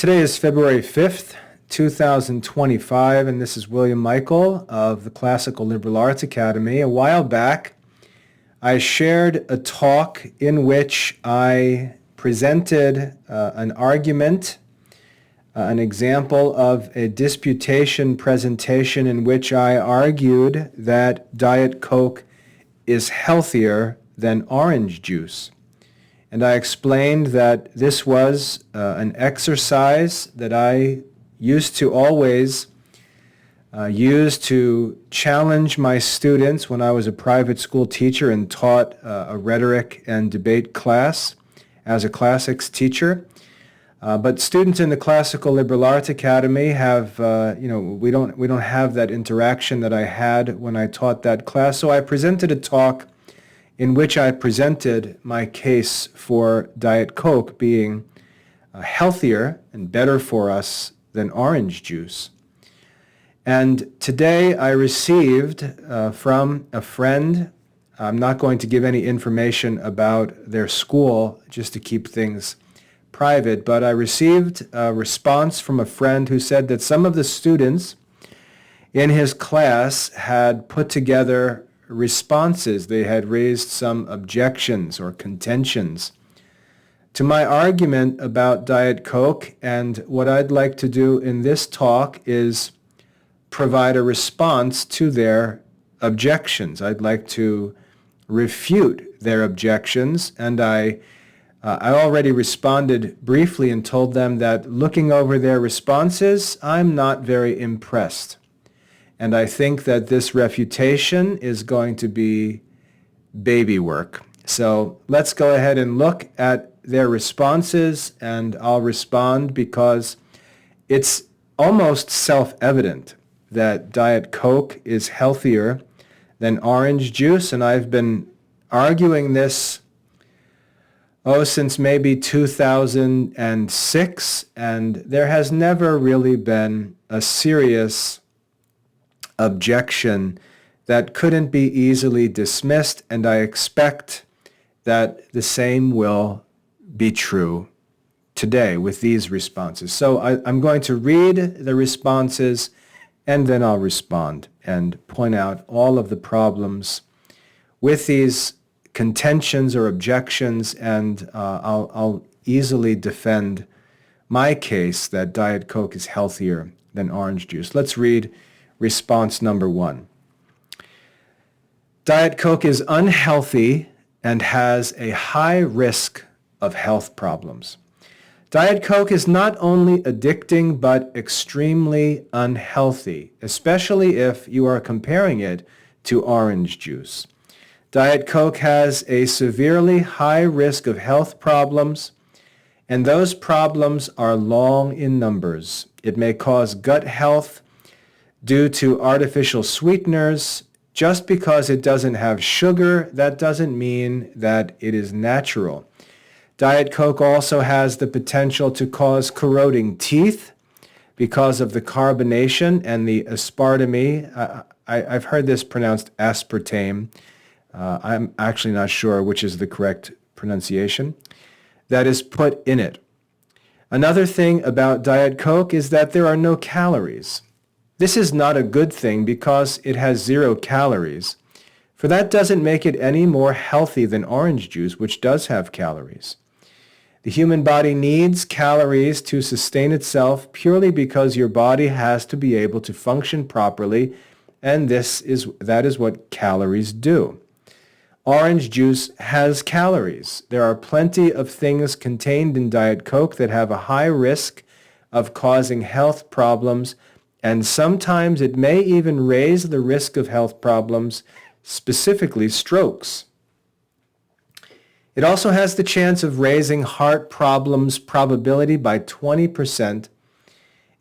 Today is February 5th, 2025, and this is William Michael of the Classical Liberal Arts Academy. A while back, I shared a talk in which I presented an argument, an example of a disputation presentation in which I argued that Diet Coke is healthier than orange juice. And I explained that this was an exercise that I used to always use to challenge my students when I was a private school teacher and taught a rhetoric and debate class as a classics teacher. But students in the Classical Liberal Arts Academy have, we don't have that interaction that I had when I taught that class. So I presented a talk in which I presented my case for Diet Coke being healthier and better for us than orange juice. And today I received from a friend, I'm not going to give any information about their school just to keep things private, but I received a response from a friend who said that some of the students in his class had put together responses. They had raised some objections or contentions to my argument about Diet Coke, and what I'd like to do in this talk is provide a response to their objections. I'd like to refute their objections, and I already responded briefly and told them that looking over their responses, I'm not very impressed. And I think that this refutation is going to be baby work. So let's go ahead and look at their responses, and I'll respond because it's almost self-evident that Diet Coke is healthier than orange juice, and I've been arguing this since maybe 2006, and there has never really been a serious objection that couldn't be easily dismissed, and I expect that the same will be true today with these responses. So I'm going to read the responses and then I'll respond and point out all of the problems with these contentions or objections, and I'll easily defend my case that Diet Coke is healthier than orange juice. Let's read response number one. Diet Coke is unhealthy and has a high risk of health problems. Diet Coke is not only addicting but extremely unhealthy, especially if you are comparing it to orange juice. Diet Coke has a severely high risk of health problems, and those problems are long in numbers. It may cause gut health due to artificial sweeteners. Just because it doesn't have sugar, that doesn't mean that it is natural. Diet Coke also has the potential to cause corroding teeth because of the carbonation and the aspartame. I've heard this pronounced aspartame. I'm actually not sure which is the correct pronunciation. That is put in it. Another thing about Diet Coke is that there are no calories. This is not a good thing because it has 0 calories, for that doesn't make it any more healthy than orange juice, which does have calories. The human body needs calories to sustain itself purely because your body has to be able to function properly, and that is what calories do. Orange juice has calories. There are plenty of things contained in Diet Coke that have a high risk of causing health problems, and sometimes it may even raise the risk of health problems, specifically strokes. It also has the chance of raising heart problems probability by 20%,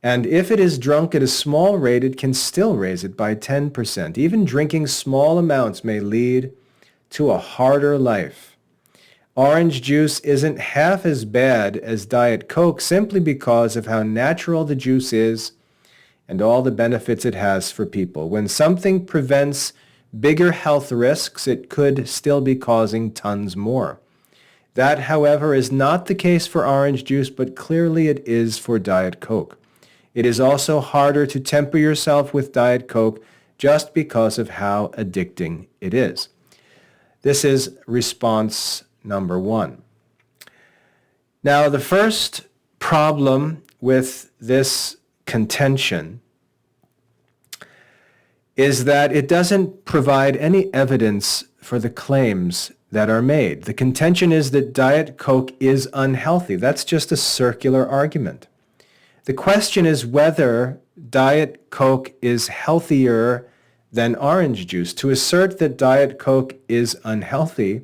and if it is drunk at a small rate, it can still raise it by 10%. Even drinking small amounts may lead to a harder life. Orange juice isn't half as bad as Diet Coke simply because of how natural the juice is and all the benefits it has for people. When something prevents bigger health risks, it could still be causing tons more. That, however, is not the case for orange juice, but clearly it is for Diet Coke. It is also harder to temper yourself with Diet Coke just because of how addicting it is. This is response number one. Now, the first problem with this contention is that it doesn't provide any evidence for the claims that are made. The contention is that Diet Coke is unhealthy. That's just a circular argument. The question is whether Diet Coke is healthier than orange juice. To assert that Diet Coke is unhealthy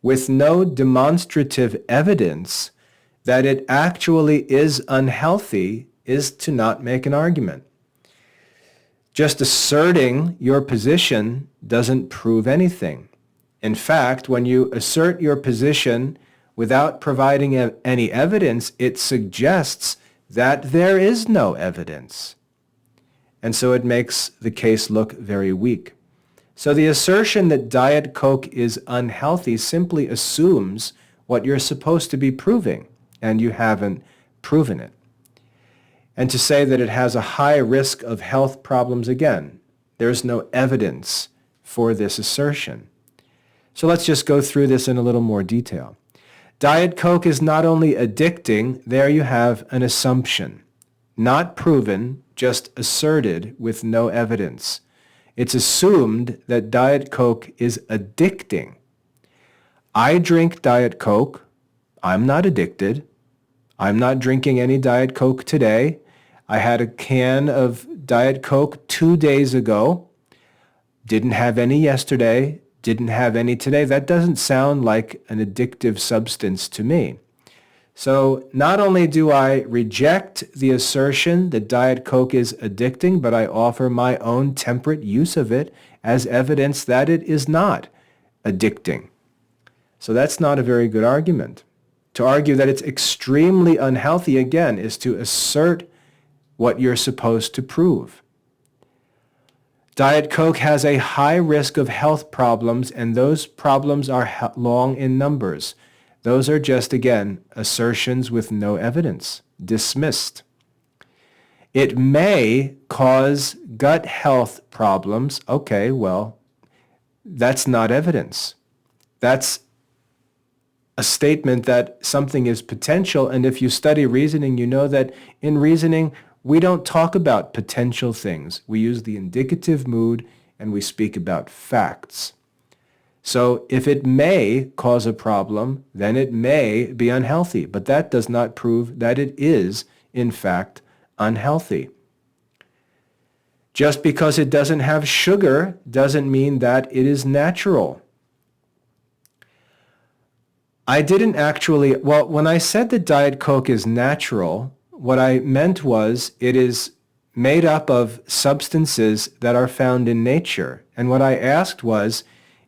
with no demonstrative evidence that it actually is unhealthy is to not make an argument. Just asserting your position doesn't prove anything. In fact, when you assert your position without providing any evidence, it suggests that there is no evidence. And so it makes the case look very weak. So the assertion that Diet Coke is unhealthy simply assumes what you're supposed to be proving, and you haven't proven it. And to say that it has a high risk of health problems, again, there's no evidence for this assertion. So let's just go through this in a little more detail. Diet Coke is not only addicting, there you have an assumption. Not proven, just asserted with no evidence. It's assumed that Diet Coke is addicting. I drink Diet Coke. I'm not addicted. I'm not drinking any Diet Coke today. I had a can of Diet Coke 2 days ago. Didn't have any yesterday. Didn't have any today. That doesn't sound like an addictive substance to me. So not only do I reject the assertion that Diet Coke is addicting, but I offer my own temperate use of it as evidence that it is not addicting. So that's not a very good argument. To argue that it's extremely unhealthy, again, is to assert what you're supposed to prove. Diet Coke has a high risk of health problems, and those problems are long in numbers. Those are just, again, assertions with no evidence, dismissed. It may cause gut health problems. Okay, well, that's not evidence. That's a statement that something is potential, and if you study reasoning, you know that in reasoning, we don't talk about potential things. We use the indicative mood, and we speak about facts. So if it may cause a problem, then it may be unhealthy, but that does not prove that it is, in fact, unhealthy. Just because it doesn't have sugar doesn't mean that it is natural. I didn't actually, well, when I said that Diet Coke is natural, what I meant was it is made up of substances that are found in nature. And what I asked was,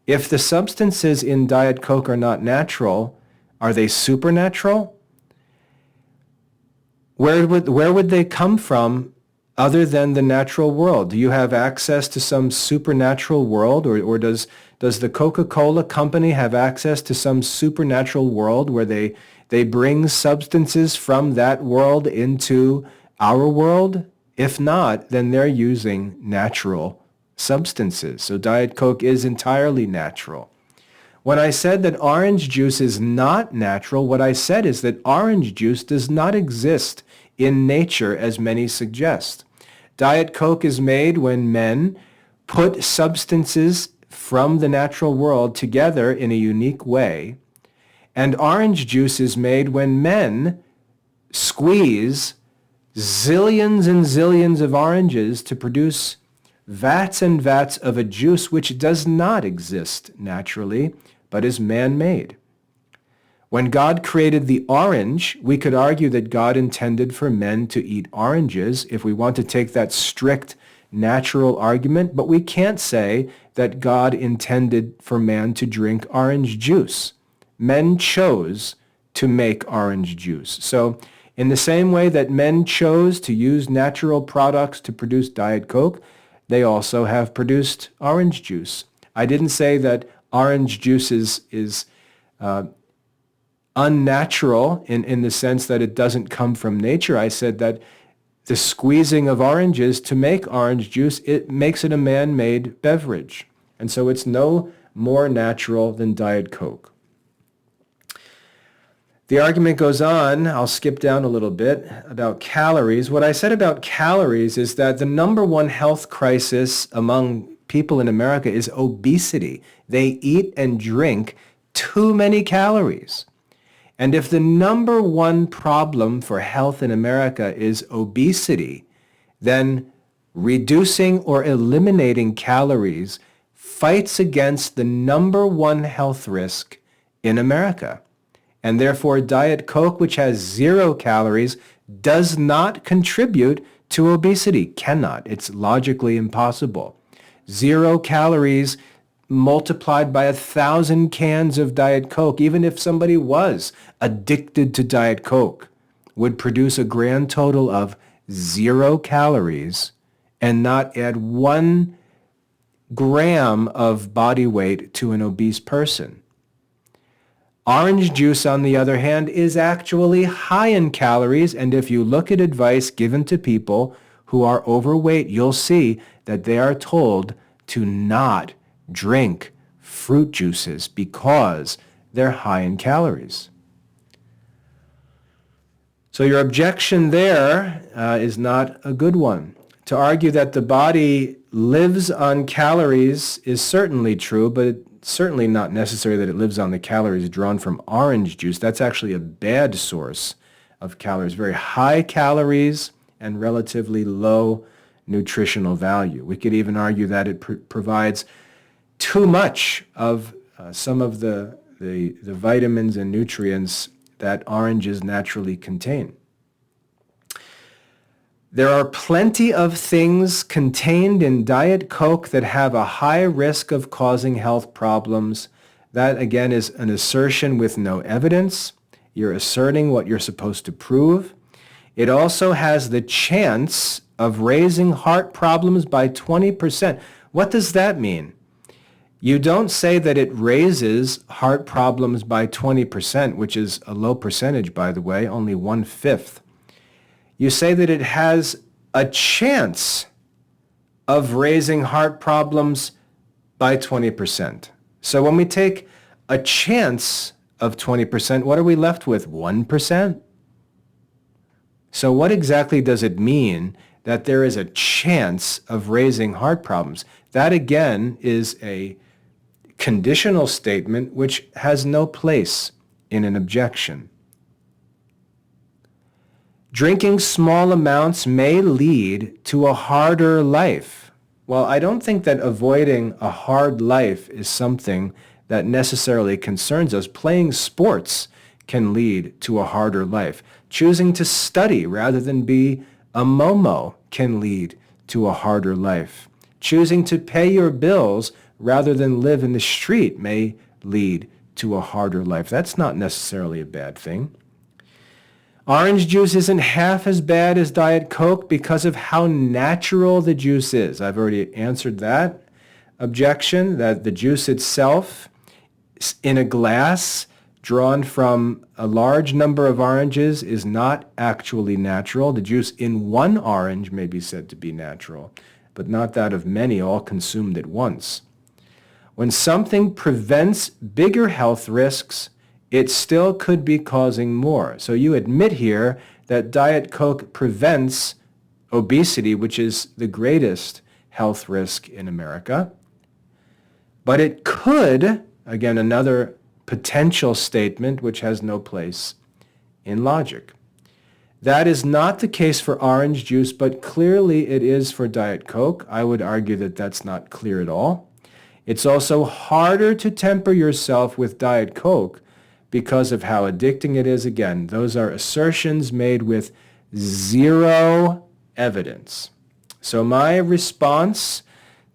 if the substances in Diet Coke are not natural, are they supernatural? Where would they come from other than the natural world? Do you have access to some supernatural world, or does the Coca-Cola company have access to some supernatural world where they bring substances from that world into our world? If not, then they're using natural substances. So Diet Coke is entirely natural. When I said that orange juice is not natural, what I said is that orange juice does not exist in nature as many suggest. Diet Coke is made when men put substances from the natural world together in a unique way, and orange juice is made when men squeeze zillions and zillions of oranges to produce vats and vats of a juice which does not exist naturally, but is man-made. When God created the orange, we could argue that God intended for men to eat oranges if we want to take that strict natural argument, but we can't say that God intended for man to drink orange juice. Men chose to make orange juice. So in the same way that men chose to use natural products to produce Diet Coke, they also have produced orange juice. I didn't say that orange juice is unnatural in the sense that it doesn't come from nature. I said that the squeezing of oranges to make orange juice, it makes it a man-made beverage. And so it's no more natural than Diet Coke. The argument goes on, I'll skip down a little bit, about calories. What I said about calories is that the number one health crisis among people in America is obesity. They eat and drink too many calories. And if the number one problem for health in America is obesity, then reducing or eliminating calories fights against the number one health risk in America. And therefore, Diet Coke, which has 0 calories, does not contribute to obesity. Cannot. It's logically impossible. 0 calories multiplied by 1,000 cans of Diet Coke, even if somebody was addicted to Diet Coke, would produce a grand total of 0 calories and not add 1 gram of body weight to an obese person. Orange juice, on the other hand, is actually high in calories, and if you look at advice given to people who are overweight, you'll see that they are told to not drink fruit juices because they're high in calories. So your objection there is not a good one. To argue that the body lives on calories is certainly true, but it's certainly not necessary that it lives on the calories drawn from orange juice. That's actually a bad source of calories, very high calories and relatively low nutritional value. We could even argue that it provides too much of some of the vitamins and nutrients that oranges naturally contain. There are plenty of things contained in Diet Coke that have a high risk of causing health problems. That, again, is an assertion with no evidence. You're asserting what you're supposed to prove. It also has the chance of raising heart problems by 20%. What does that mean? You don't say that it raises heart problems by 20%, which is a low percentage, by the way, only 1/5. You say that it has a chance of raising heart problems by 20%. So when we take a chance of 20%, what are we left with? 1%? So what exactly does it mean that there is a chance of raising heart problems? That, again, is a conditional statement which has no place in an objection. Drinking small amounts may lead to a harder life. Well, I don't think that avoiding a hard life is something that necessarily concerns us. Playing sports can lead to a harder life. Choosing to study rather than be a momo can lead to a harder life. Choosing to pay your bills rather than live in the street may lead to a harder life. That's not necessarily a bad thing. Orange juice isn't half as bad as Diet Coke because of how natural the juice is. I've already answered that objection, that the juice itself in a glass drawn from a large number of oranges is not actually natural. The juice in one orange may be said to be natural, but not that of many, all consumed at once. When something prevents bigger health risks, it still could be causing more. So you admit here that Diet Coke prevents obesity, which is the greatest health risk in America. But it could, again, another potential statement which has no place in logic. That is not the case for orange juice, but clearly it is for Diet Coke. I would argue that that's not clear at all. It's also harder to temper yourself with Diet Coke because of how addicting it is. Again, those are assertions made with 0 evidence. So my response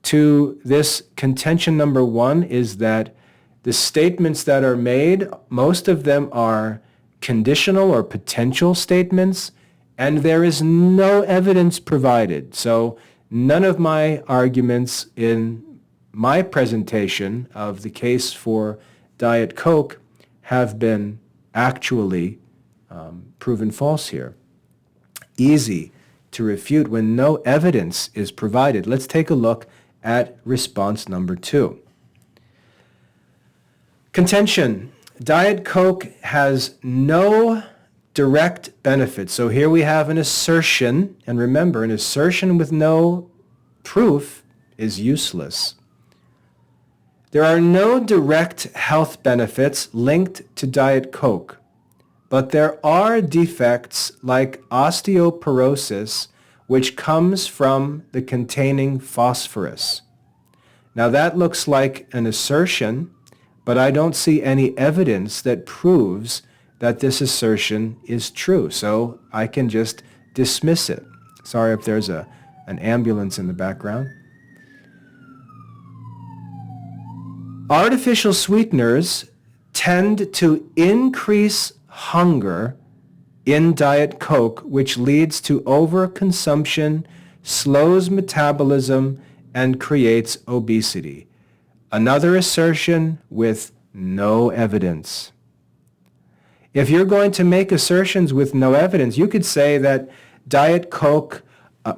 to this contention number 1 is that the statements that are made, most of them are conditional or potential statements, and there is no evidence provided. So none of my arguments in my presentation of the case for Diet Coke have been actually proven false here. Easy to refute when no evidence is provided. Let's take a look at response number 2. Contention. Diet Coke has no direct benefit. So here we have an assertion, and remember, an assertion with no proof is useless. There are no direct health benefits linked to Diet Coke, but there are defects like osteoporosis, which comes from the containing phosphorus. Now that looks like an assertion, but I don't see any evidence that proves that this assertion is true, so I can just dismiss it. Sorry if there's an ambulance in the background. Artificial sweeteners tend to increase hunger in Diet Coke, which leads to overconsumption, slows metabolism, and creates obesity. Another assertion with no evidence. If you're going to make assertions with no evidence, you could say that Diet Coke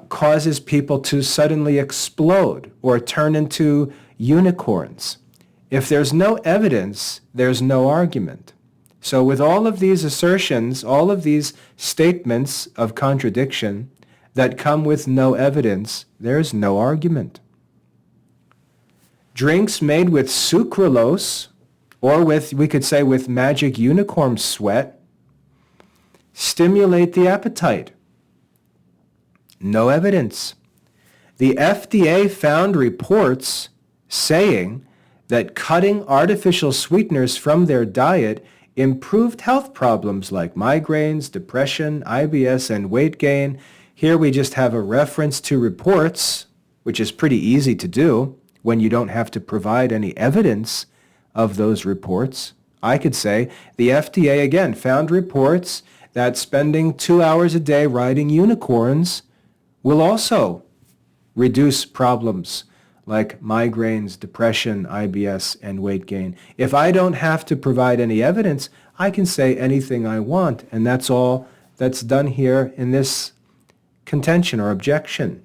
causes people to suddenly explode or turn into unicorns. If there's no evidence, there's no argument. So with all of these assertions, all of these statements of contradiction that come with no evidence, there's no argument. Drinks made with sucralose, or with, we could say, with magic unicorn sweat, stimulate the appetite. No evidence. The FDA found reports saying that cutting artificial sweeteners from their diet improved health problems like migraines, depression, IBS, and weight gain. Here we just have a reference to reports, which is pretty easy to do when you don't have to provide any evidence of those reports. I could say the FDA, again, found reports that spending 2 hours a day riding unicorns will also reduce problems like migraines, depression, IBS, and weight gain. If I don't have to provide any evidence, I can say anything I want, and that's all that's done here in this contention or objection.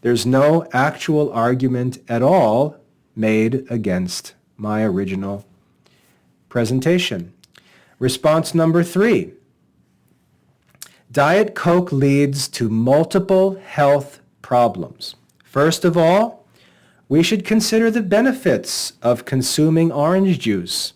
There's no actual argument at all made against my original presentation. Response number 3. Diet Coke leads to multiple health problems. First of all, we should consider the benefits of consuming orange juice.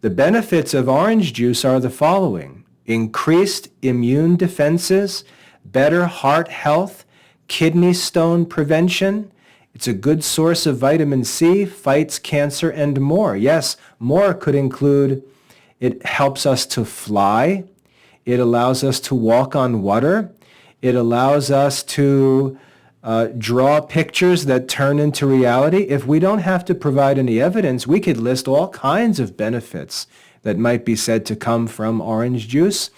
The benefits of orange juice are the following: increased immune defenses, better heart health, kidney stone prevention. It's a good source of vitamin C, fights cancer, and more. Yes, more could include it helps us to fly. It allows us to walk on water. It allows us to draw pictures that turn into reality. If we don't have to provide any evidence, we could list all kinds of benefits that might be said to come from orange juice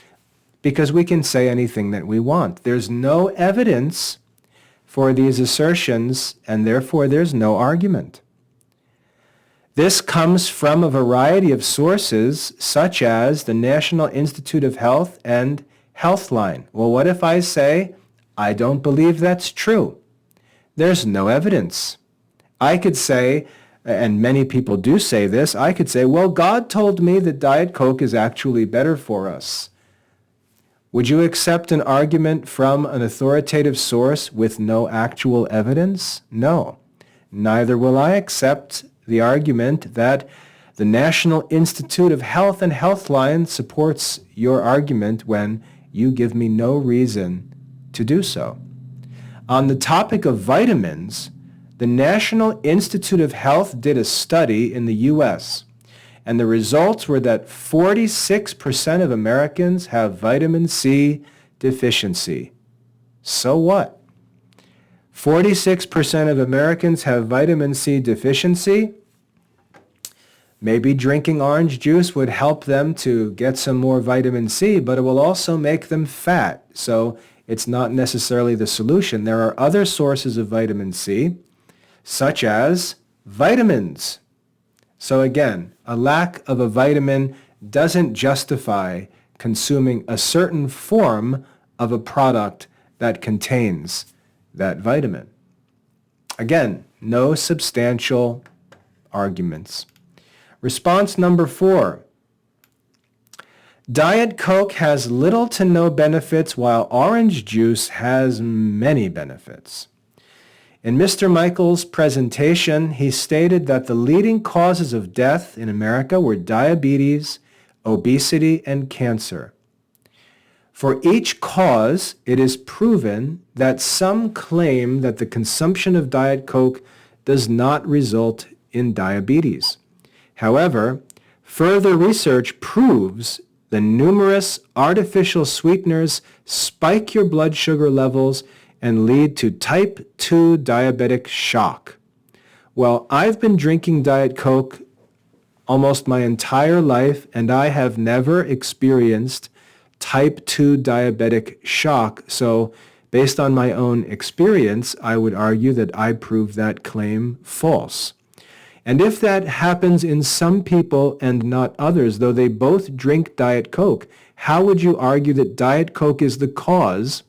because we can say anything that we want. There's no evidence for these assertions, and therefore there's no argument. This comes from a variety of sources, such as the National Institute of Health and Healthline. Well, what if I say, I don't believe that's true? There's no evidence. I could say, and many people do say this, I could say, well, God told me that Diet Coke is actually better for us. Would you accept an argument from an authoritative source with no actual evidence? No. Neither will I accept the argument that the National Institute of Health and Healthline supports your argument when you give me no reason to do so. On the topic of vitamins, the National Institute of Health did a study in the U.S., and the results were that 46% of Americans have vitamin C deficiency. So what? 46% of Americans have vitamin C deficiency. Maybe drinking orange juice would help them to get some more vitamin C, but it will also make them fat. So it's not necessarily the solution. There are other sources of vitamin C, such as vitamins. So again, a lack of a vitamin doesn't justify consuming a certain form of a product that contains that vitamin. Again, no substantial arguments. Response number 4. Diet Coke has little to no benefits while orange juice has many benefits. In Mr. Michael's presentation, he stated that the leading causes of death in America were diabetes, obesity, and cancer. For each cause, it is proven that some claim that the consumption of Diet Coke does not result in diabetes. However, further research proves the numerous artificial sweeteners spike your blood sugar levels and lead to type 2 diabetic shock. Well, I've been drinking Diet Coke almost my entire life, and I have never experienced type 2 diabetic shock. So based on my own experience, I would argue that I prove that claim false. And if that happens in some people and not others, though they both drink Diet Coke, how would you argue that Diet Coke is the cause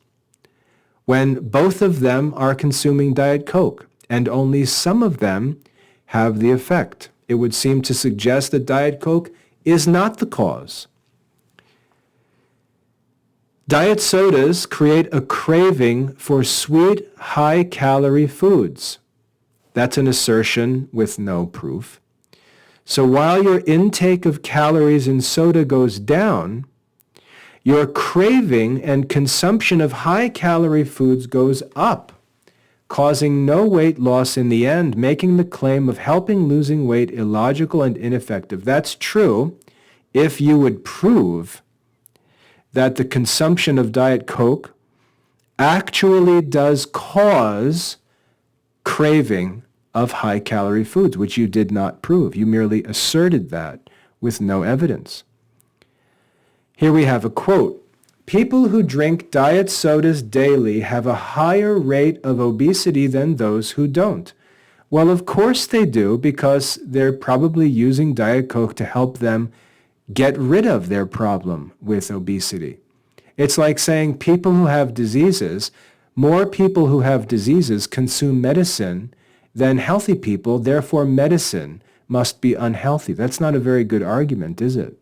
when both of them are consuming Diet Coke and only some of them have the effect? It would seem to suggest that Diet Coke is not the cause. Diet sodas create a craving for sweet, high-calorie foods. That's an assertion with no proof. So while your intake of calories in soda goes down, your craving and consumption of high-calorie foods goes up, causing no weight loss in the end, making the claim of helping losing weight illogical and ineffective. That's true if you would prove that the consumption of Diet Coke actually does cause craving of high-calorie foods, which you did not prove. You merely asserted that with no evidence. Here we have a quote. People who drink diet sodas daily have a higher rate of obesity than those who don't. Well, of course they do, because they're probably using Diet Coke to help them get rid of their problem with obesity. It's like saying people who have diseases, more people who have diseases consume medicine than healthy people, therefore medicine must be unhealthy. That's not a very good argument, is it?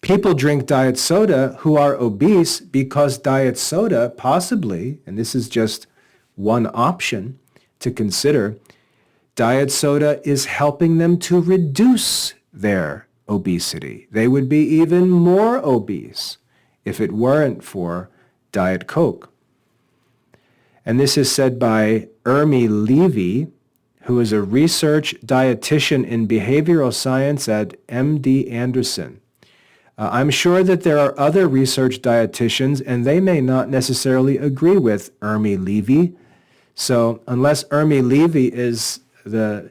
People drink diet soda who are obese because diet soda possibly, and this is just one option to consider, diet soda is helping them to reduce their obesity. They would be even more obese if it weren't for Diet Coke. And this is said by Ermi Levy, who is a research dietitian in behavioral science at MD Anderson. I'm sure that there are other research dietitians, and they may not necessarily agree with Ermi Levy. So unless Ermi Levy is the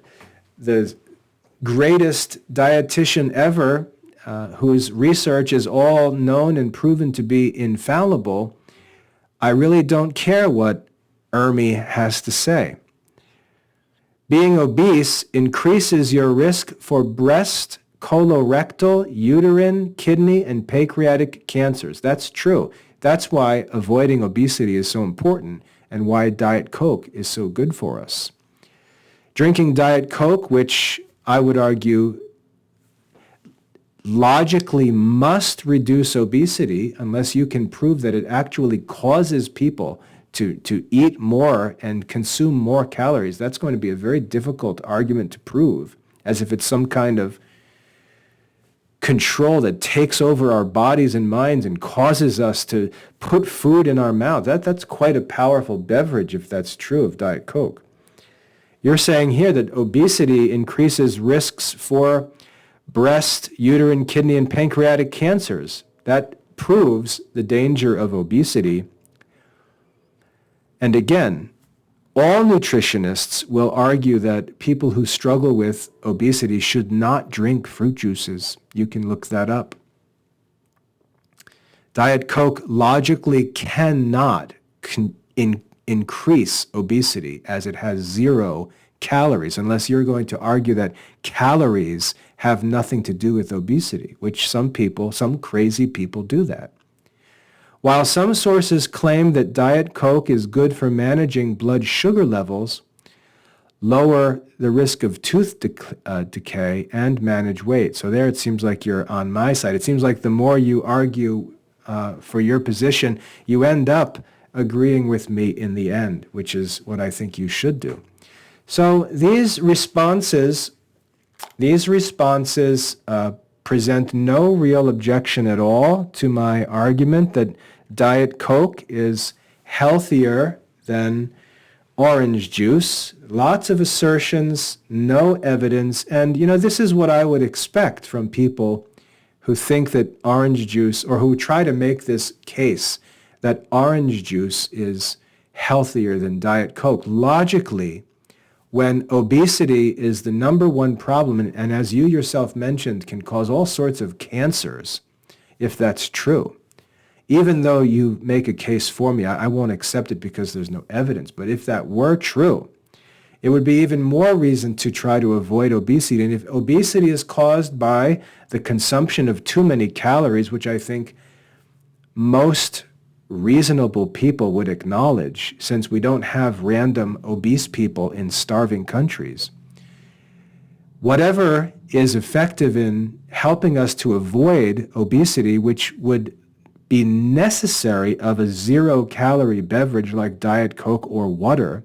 greatest dietitian ever, whose research is all known and proven to be infallible, I really don't care what Ermi has to say. Being obese increases your risk for breast, colorectal, uterine, kidney, and pancreatic cancers. That's true. That's why avoiding obesity is so important and why Diet Coke is so good for us. Drinking Diet Coke, which I would argue logically must reduce obesity unless you can prove that it actually causes people to eat more and consume more calories. That's going to be a very difficult argument to prove, as if it's some kind of control that takes over our bodies and minds and causes us to put food in our mouth. That's quite a powerful beverage if that's true of Diet Coke. You're saying here that obesity increases risks for breast, uterine, kidney, and pancreatic cancers. That proves the danger of obesity. And again, all nutritionists will argue that people who struggle with obesity should not drink fruit juices. You can look that up. Diet Coke logically cannot increase obesity, as it has zero calories, unless you're going to argue that calories have nothing to do with obesity, which some people, some crazy people do that. While some sources claim that Diet Coke is good for managing blood sugar levels, lower the risk of tooth decay, and manage weight. So there it seems like you're on my side. It seems like the more you argue for your position, you end up agreeing with me in the end, which is what I think you should do. So these responses present no real objection at all to my argument that Diet Coke is healthier than orange juice. Lots of assertions, no evidence, and this is what I would expect from people who think that orange juice, or who try to make this case that orange juice is healthier than Diet Coke. Logically, when obesity is the number one problem, and as you yourself mentioned, can cause all sorts of cancers, if that's true, even though you make a case for me, I won't accept it because there's no evidence. But if that were true, it would be even more reason to try to avoid obesity. And if obesity is caused by the consumption of too many calories, which I think most reasonable people would acknowledge, since we don't have random obese people in starving countries, whatever is effective in helping us to avoid obesity, which would be necessary of a zero-calorie beverage like Diet Coke or water,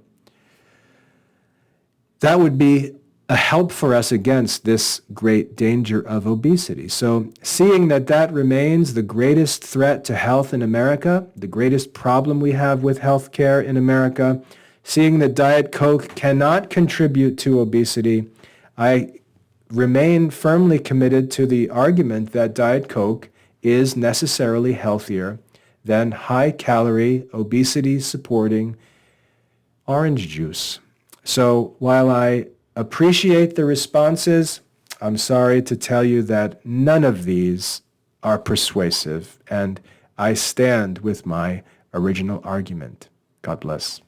that would be a help for us against this great danger of obesity. So seeing that that remains the greatest threat to health in America, the greatest problem we have with healthcare in America, seeing that Diet Coke cannot contribute to obesity, I remain firmly committed to the argument that Diet Coke is necessarily healthier than high-calorie, obesity-supporting orange juice. So while I appreciate the responses, I'm sorry to tell you that none of these are persuasive, and I stand with my original argument. God bless.